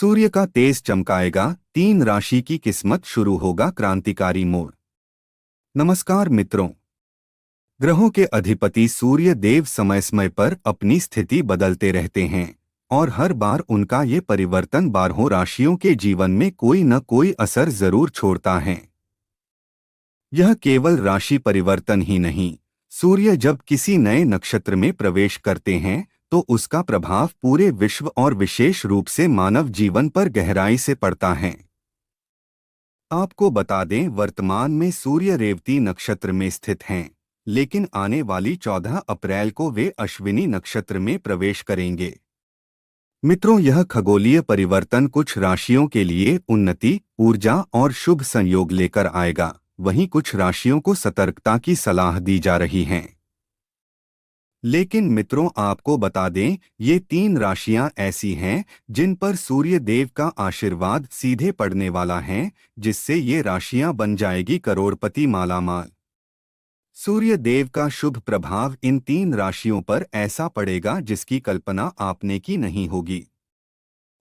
सूर्य का तेज चमकाएगा, 3 राशि की किस्मत शुरू होगा क्रांतिकारी मोड़। नमस्कार मित्रों। ग्रहों के अधिपति सूर्य देव समय समय पर अपनी स्थिति बदलते रहते हैं और हर बार उनका ये परिवर्तन 12 राशियों के जीवन में कोई न कोई असर जरूर छोड़ता है। यह केवल राशि परिवर्तन ही नहीं, सूर्य जब किसी नए नक्षत्र में प्रवेश करते हैं तो उसका प्रभाव पूरे विश्व और विशेष रूप से मानव जीवन पर गहराई से पड़ता है। आपको बता दें, वर्तमान में सूर्य रेवती नक्षत्र में स्थित हैं, लेकिन आने वाली 14 अप्रैल को वे अश्विनी नक्षत्र में प्रवेश करेंगे। मित्रों, यह खगोलीय परिवर्तन कुछ राशियों के लिए उन्नति, ऊर्जा और शुभ संयोग लेकर आएगा, वहीं कुछ राशियों को सतर्कता की सलाह दी जा रही है। लेकिन मित्रों, आपको बता दें, ये 3 राशियां ऐसी हैं जिन पर सूर्य देव का आशीर्वाद सीधे पड़ने वाला है, जिससे ये राशियां बन जाएगी करोड़पति मालामाल। सूर्य देव का शुभ प्रभाव इन 3 राशियों पर ऐसा पड़ेगा जिसकी कल्पना आपने की नहीं होगी।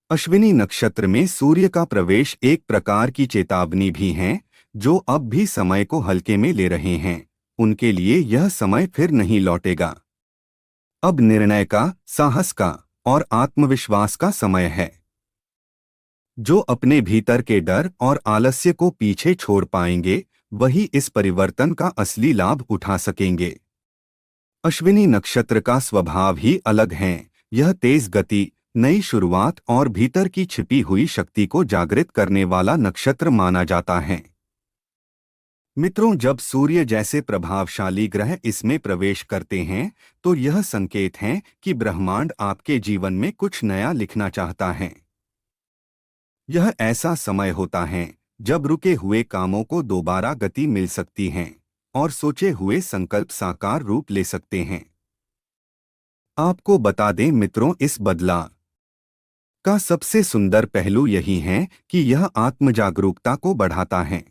अश्विनी नक्षत्र में सूर्य का प्रवेश एक प्रकार की चेतावनी भी है। जो अब भी समय को हल्के में ले रहे हैं, उनके लिए यह समय फिर नहीं लौटेगा। अब निर्णय का, साहस का और आत्मविश्वास का समय है। जो अपने भीतर के डर और आलस्य को पीछे छोड़ पाएंगे, वही इस परिवर्तन का असली लाभ उठा सकेंगे। अश्विनी नक्षत्र का स्वभाव ही अलग है। यह तेज गति, नई शुरुआत और भीतर की छिपी हुई शक्ति को जागृत करने वाला नक्षत्र माना जाता है। मित्रों, जब सूर्य जैसे प्रभावशाली ग्रह इसमें प्रवेश करते हैं तो यह संकेत है कि ब्रह्मांड आपके जीवन में कुछ नया लिखना चाहता है। यह ऐसा समय होता है जब रुके हुए कामों को दोबारा गति मिल सकती है और सोचे हुए संकल्प साकार रूप ले सकते हैं। आपको बता दें मित्रों, इस बदलाव का सबसे सुंदर पहलू यही है कि यह आत्मजागरूकता को बढ़ाता है।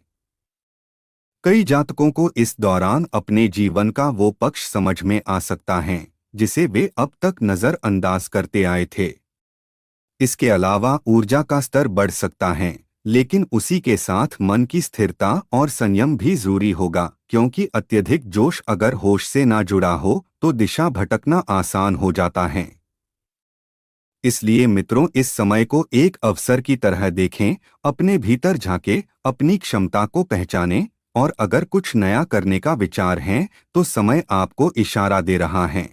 कई जातकों को इस दौरान अपने जीवन का वो पक्ष समझ में आ सकता है जिसे वे अब तक नजरअंदाज करते आए थे। इसके अलावा ऊर्जा का स्तर बढ़ सकता है, लेकिन उसी के साथ मन की स्थिरता और संयम भी जरूरी होगा, क्योंकि अत्यधिक जोश अगर होश से ना जुड़ा हो तो दिशा भटकना आसान हो जाता है। इसलिए मित्रों, इस समय को एक अवसर की तरह देखें, अपने भीतर झांके, अपनी क्षमता को पहचानें और अगर कुछ नया करने का विचार है तो समय आपको इशारा दे रहा है।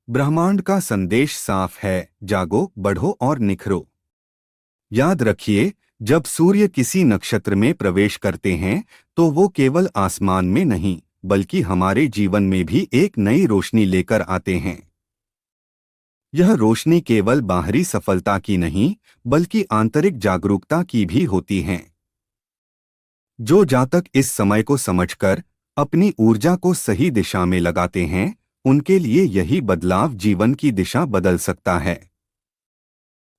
ब्रह्मांड का संदेश साफ है, जागो, बढ़ो और निखरो। याद रखिए, जब सूर्य किसी नक्षत्र में प्रवेश करते हैं तो वो केवल आसमान में नहीं बल्कि हमारे जीवन में भी एक नई रोशनी लेकर आते हैं। यह रोशनी केवल बाहरी सफलता की नहीं बल्कि आंतरिक जागरूकता की भी होती है। जो जातक इस समय को समझकर अपनी ऊर्जा को सही दिशा में लगाते हैं, उनके लिए यही बदलाव जीवन की दिशा बदल सकता है।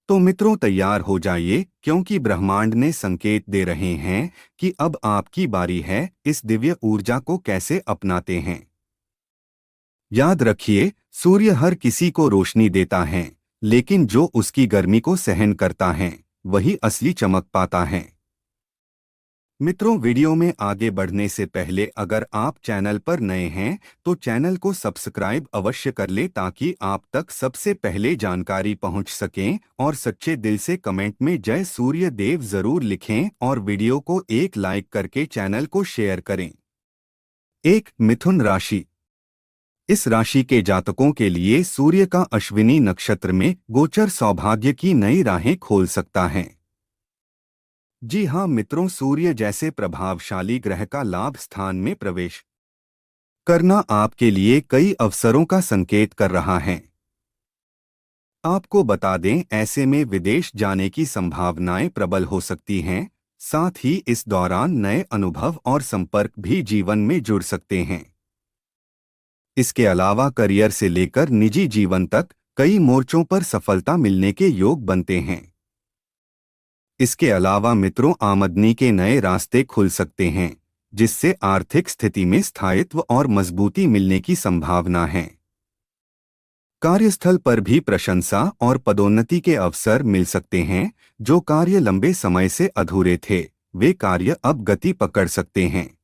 तो मित्रों, तैयार हो जाइए, क्योंकि ब्रह्मांड ने संकेत दे रहे हैं कि अब आपकी बारी है। इस दिव्य ऊर्जा को कैसे अपनाते हैं? याद रखिए, सूर्य हर किसी को रोशनी देता है, लेकिन जो उसकी गर्मी को सहन करता है वही असली चमक पाता है। मित्रों, वीडियो में आगे बढ़ने से पहले अगर आप चैनल पर नए हैं तो चैनल को सब्सक्राइब अवश्य कर लें ताकि आप तक सबसे पहले जानकारी पहुंच सकें और सच्चे दिल से कमेंट में जय सूर्य देव जरूर लिखें और वीडियो को एक लाइक करके चैनल को शेयर करें। 1. मिथुन राशि। इस राशि के जातकों के लिए सूर्य का अश्विनी नक्षत्र में गोचर सौभाग्य की नई राहें खोल सकता है। जी हाँ मित्रों, सूर्य जैसे प्रभावशाली ग्रह का लाभ स्थान में प्रवेश करना आपके लिए कई अवसरों का संकेत कर रहा है। आपको बता दें, ऐसे में विदेश जाने की संभावनाएं प्रबल हो सकती हैं। साथ ही इस दौरान नए अनुभव और संपर्क भी जीवन में जुड़ सकते हैं। इसके अलावा करियर से लेकर निजी जीवन तक कई मोर्चों पर सफलता मिलने के योग बनते हैं। इसके अलावा मित्रों, आमदनी के नए रास्ते खुल सकते हैं, जिससे आर्थिक स्थिति में स्थायित्व और मजबूती मिलने की संभावना है। कार्यस्थल पर भी प्रशंसा और पदोन्नति के अवसर मिल सकते हैं। जो कार्य लंबे समय से अधूरे थे, वे कार्य अब गति पकड़ सकते हैं।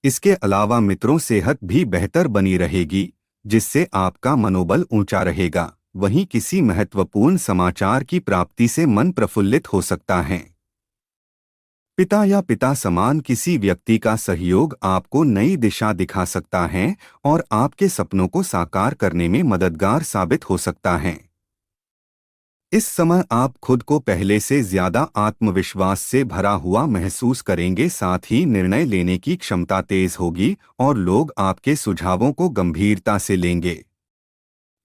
इसके अलावा मित्रों, सेहत भी बेहतर बनी रहेगी, जिससे आपका मनोबल ऊंचा रहेगा। वहीं किसी महत्वपूर्ण समाचार की प्राप्ति से मन प्रफुल्लित हो सकता है। पिता या पिता समान किसी व्यक्ति का सहयोग आपको नई दिशा दिखा सकता है और आपके सपनों को साकार करने में मददगार साबित हो सकता है। इस समय आप खुद को पहले से ज्यादा आत्मविश्वास से भरा हुआ महसूस करेंगे। साथ ही निर्णय लेने की क्षमता तेज होगी और लोग आपके सुझावों को गंभीरता से लेंगे।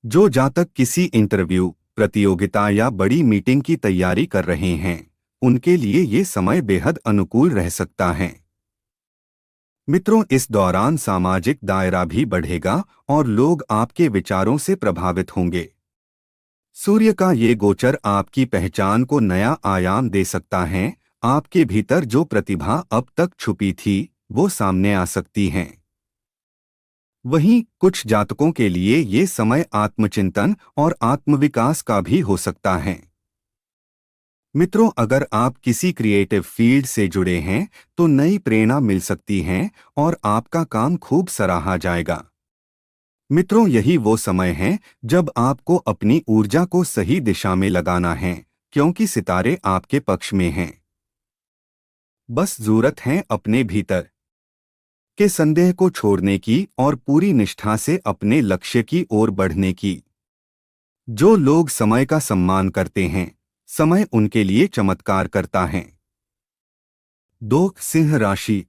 जो जातक किसी इंटरव्यू, प्रतियोगिता या बड़ी मीटिंग की तैयारी कर रहे हैं, उनके लिए ये समय बेहद अनुकूल रह सकता है। मित्रों, इस दौरान सामाजिक दायरा भी बढ़ेगा और लोग आपके विचारों से प्रभावित होंगे। सूर्य का ये गोचर आपकी पहचान को नया आयाम दे सकता है। आपके भीतर जो प्रतिभा अब तक छुपी थी, वो सामने आ सकती है। वहीं कुछ जातकों के लिए ये समय आत्मचिंतन और आत्मविकास का भी हो सकता है। मित्रों, अगर आप किसी क्रिएटिव फील्ड से जुड़े हैं, तो नई प्रेरणा मिल सकती है और आपका काम खूब सराहा जाएगा। मित्रों, यही वो समय है जब आपको अपनी ऊर्जा को सही दिशा में लगाना है, क्योंकि सितारे आपके पक्ष में हैं। बस जरूरत है अपने भीतर के संदेह को छोड़ने की और पूरी निष्ठा से अपने लक्ष्य की ओर बढ़ने की। जो लोग समय का सम्मान करते हैं, समय उनके लिए चमत्कार करता है। 2, सिंह राशि।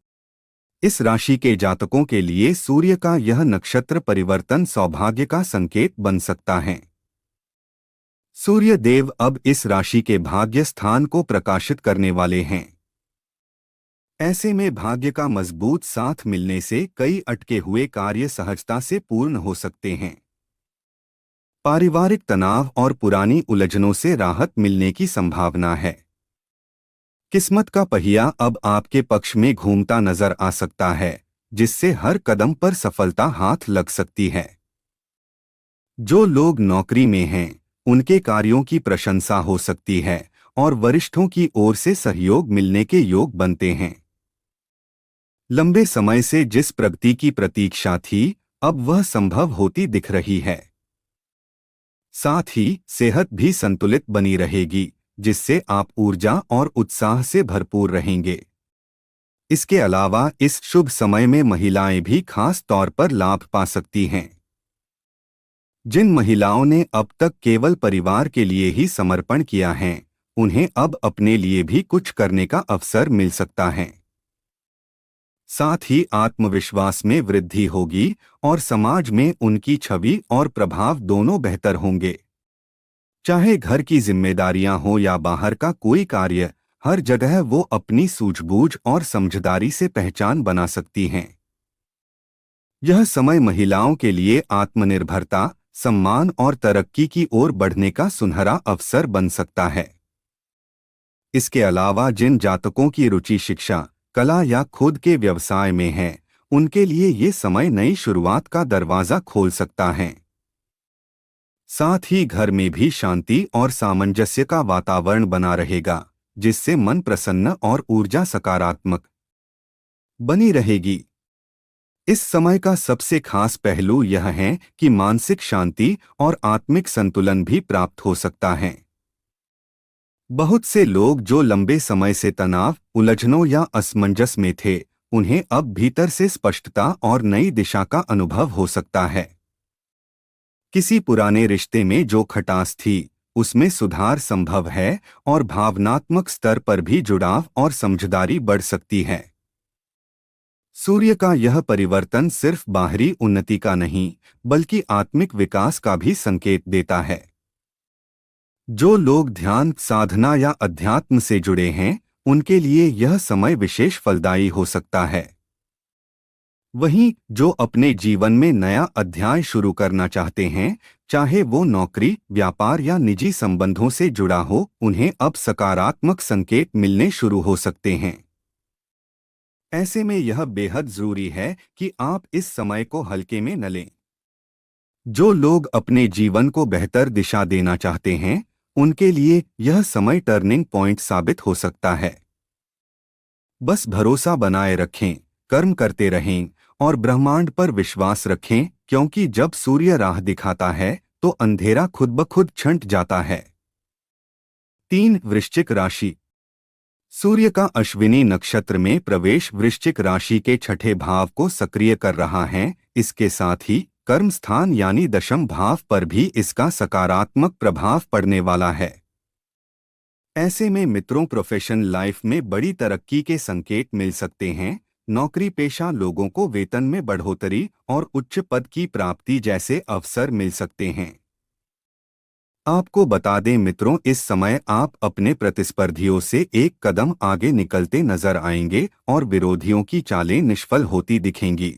इस राशि के जातकों के लिए सूर्य का यह नक्षत्र परिवर्तन सौभाग्य का संकेत बन सकता है। सूर्य देव अब इस राशि के भाग्य स्थान को प्रकाशित करने वाले हैं। ऐसे में भाग्य का मजबूत साथ मिलने से कई अटके हुए कार्य सहजता से पूर्ण हो सकते हैं। पारिवारिक तनाव और पुरानी उलझनों से राहत मिलने की संभावना है। किस्मत का पहिया अब आपके पक्ष में घूमता नजर आ सकता है, जिससे हर कदम पर सफलता हाथ लग सकती है। जो लोग नौकरी में हैं, उनके कार्यों की प्रशंसा हो सकती है और वरिष्ठों की ओर से सहयोग मिलने के योग बनते हैं। लंबे समय से जिस प्रगति की प्रतीक्षा थी, अब वह संभव होती दिख रही है। साथ ही सेहत भी संतुलित बनी रहेगी, जिससे आप ऊर्जा और उत्साह से भरपूर रहेंगे। इसके अलावा इस शुभ समय में महिलाएं भी खास तौर पर लाभ पा सकती हैं। जिन महिलाओं ने अब तक केवल परिवार के लिए ही समर्पण किया है, उन्हें अब अपने लिए भी कुछ करने का अवसर मिल सकता है। साथ ही आत्मविश्वास में वृद्धि होगी और समाज में उनकी छवि और प्रभाव दोनों बेहतर होंगे। चाहे घर की जिम्मेदारियां हो या बाहर का कोई कार्य, हर जगह वो अपनी सूझबूझ और समझदारी से पहचान बना सकती हैं। यह समय महिलाओं के लिए आत्मनिर्भरता, सम्मान और तरक्की की ओर बढ़ने का सुनहरा अवसर बन सकता है। इसके अलावा जिन जातकों की रुचि शिक्षा, कला या खुद के व्यवसाय में है, उनके लिए ये समय नई शुरुआत का दरवाजा खोल सकता है। साथ ही घर में भी शांति और सामंजस्य का वातावरण बना रहेगा, जिससे मन प्रसन्न और ऊर्जा सकारात्मक बनी रहेगी। इस समय का सबसे खास पहलू यह है कि मानसिक शांति और आत्मिक संतुलन भी प्राप्त हो सकता है। बहुत से लोग जो लंबे समय से तनाव, उलझनों या असमंजस में थे, उन्हें अब भीतर से स्पष्टता और नई दिशा का अनुभव हो सकता है। किसी पुराने रिश्ते में जो खटास थी, उसमें सुधार संभव है और भावनात्मक स्तर पर भी जुड़ाव और समझदारी बढ़ सकती है। सूर्य का यह परिवर्तन सिर्फ बाहरी उन्नति का नहीं, बल्कि आत्मिक विकास का भी संकेत देता है। जो लोग ध्यान, साधना या अध्यात्म से जुड़े हैं, उनके लिए यह समय विशेष फलदायी हो सकता है। वहीं जो अपने जीवन में नया अध्याय शुरू करना चाहते हैं, चाहे वो नौकरी, व्यापार या निजी संबंधों से जुड़ा हो, उन्हें अब सकारात्मक संकेत मिलने शुरू हो सकते हैं। ऐसे में यह बेहद जरूरी है कि आप इस समय को हल्के में न लें। जो लोग अपने जीवन को बेहतर दिशा देना चाहते हैं, उनके लिए यह समय टर्निंग पॉइंट साबित हो सकता है। बस भरोसा बनाए रखें, कर्म करते रहें और ब्रह्मांड पर विश्वास रखें, क्योंकि जब सूर्य राह दिखाता है तो अंधेरा खुद ब खुद छंट जाता है। 3 वृश्चिक राशि। सूर्य का अश्विनी नक्षत्र में प्रवेश वृश्चिक राशि के छठे भाव को सक्रिय कर रहा है। इसके साथ ही कर्म स्थान यानी दशम भाव पर भी इसका सकारात्मक प्रभाव पड़ने वाला है। ऐसे में मित्रों, प्रोफेशनल लाइफ में बड़ी तरक्की के संकेत मिल सकते हैं। नौकरी पेशा लोगों को वेतन में बढ़ोतरी और उच्च पद की प्राप्ति जैसे अवसर मिल सकते हैं। आपको बता दें मित्रों, इस समय आप अपने प्रतिस्पर्धियों से एक कदम आगे निकलते नजर आएंगे और विरोधियों की चालें निष्फल होती दिखेंगी।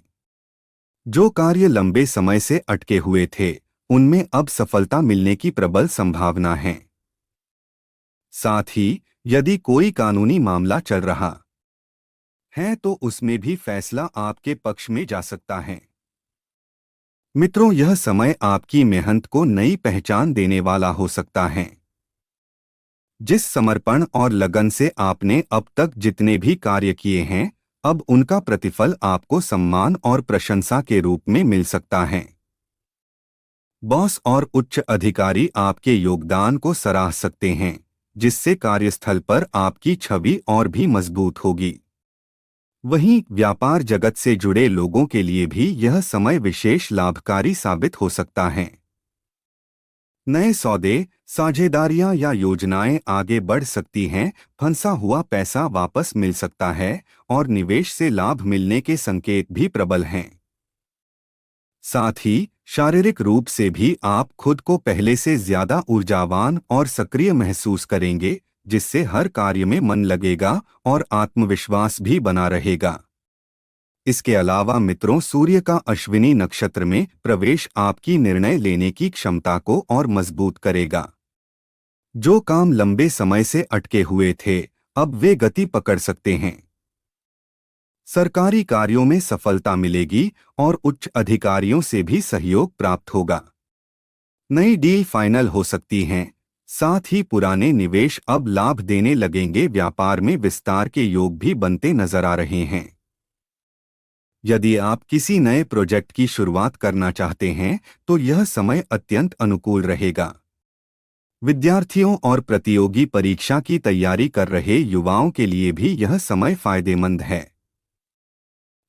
जो कार्य लंबे समय से अटके हुए थे, उनमें अब सफलता मिलने की प्रबल संभावना है। साथ ही यदि कोई कानूनी मामला चल रहा है तो उसमें भी फैसला आपके पक्ष में जा सकता है। मित्रों, यह समय आपकी मेहनत को नई पहचान देने वाला हो सकता है। जिस समर्पण और लगन से आपने अब तक जितने भी कार्य किए हैं, अब उनका प्रतिफल आपको सम्मान और प्रशंसा के रूप में मिल सकता है। बॉस और उच्च अधिकारी आपके योगदान को सराह सकते हैं, जिससे कार्यस्थल पर आपकी छवि और भी मजबूत होगी। वहीं व्यापार जगत से जुड़े लोगों के लिए भी यह समय विशेष लाभकारी साबित हो सकता है। नए सौदे, साझेदारियां या योजनाएं आगे बढ़ सकती हैं, फंसा हुआ पैसा वापस मिल सकता है और निवेश से लाभ मिलने के संकेत भी प्रबल हैं। साथ ही शारीरिक रूप से भी आप खुद को पहले से ज्यादा ऊर्जावान और सक्रिय महसूस करेंगे, जिससे हर कार्य में मन लगेगा और आत्मविश्वास भी बना रहेगा। इसके अलावा मित्रों, सूर्य का अश्विनी नक्षत्र में प्रवेश आपकी निर्णय लेने की क्षमता को और मजबूत करेगा। जो काम लंबे समय से अटके हुए थे, अब वे गति पकड़ सकते हैं। सरकारी कार्यों में सफलता मिलेगी और उच्च अधिकारियों से भी सहयोग प्राप्त होगा। नई डील फाइनल हो सकती हैं। साथ ही पुराने निवेश अब लाभ देने लगेंगे। व्यापार में विस्तार के योग भी बनते नजर आ रहे हैं। यदि आप किसी नए प्रोजेक्ट की शुरुआत करना चाहते हैं तो यह समय अत्यंत अनुकूल रहेगा। विद्यार्थियों और प्रतियोगी परीक्षा की तैयारी कर रहे युवाओं के लिए भी यह समय फायदेमंद है।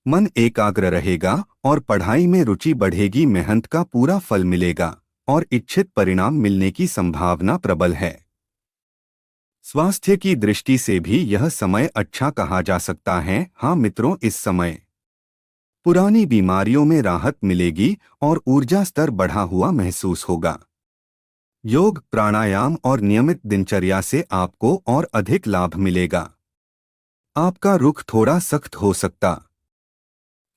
मन एकाग्र रहेगा और पढ़ाई में रुचि बढ़ेगी। मेहनत का पूरा फल मिलेगा और इच्छित परिणाम मिलने की संभावना प्रबल है। स्वास्थ्य की दृष्टि से भी यह समय अच्छा कहा जा सकता है। हाँ मित्रों, इस समय पुरानी बीमारियों में राहत मिलेगी और ऊर्जा स्तर बढ़ा हुआ महसूस होगा। योग, प्राणायाम और नियमित दिनचर्या से आपको और अधिक लाभ मिलेगा। आपका रुख थोड़ा सख्त हो सकता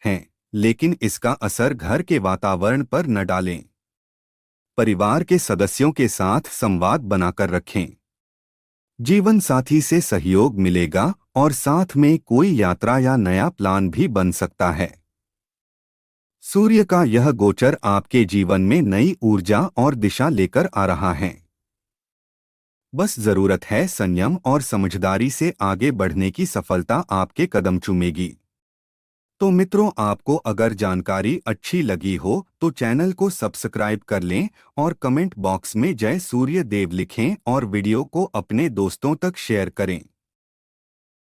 है, लेकिन इसका असर घर के वातावरण पर न डालें। परिवार के सदस्यों के साथ संवाद बनाकर रखें। जीवन साथी से सहयोग मिलेगा और साथ में कोई यात्रा या नया प्लान भी बन सकता है। सूर्य का यह गोचर आपके जीवन में नई ऊर्जा और दिशा लेकर आ रहा है। बस जरूरत है संयम और समझदारी से आगे बढ़ने की। सफलता आपके कदम चूमेगी। तो मित्रों, आपको अगर जानकारी अच्छी लगी हो तो चैनल को सब्सक्राइब कर लें और कमेंट बॉक्स में जय सूर्य देव लिखें और वीडियो को अपने दोस्तों तक शेयर करें।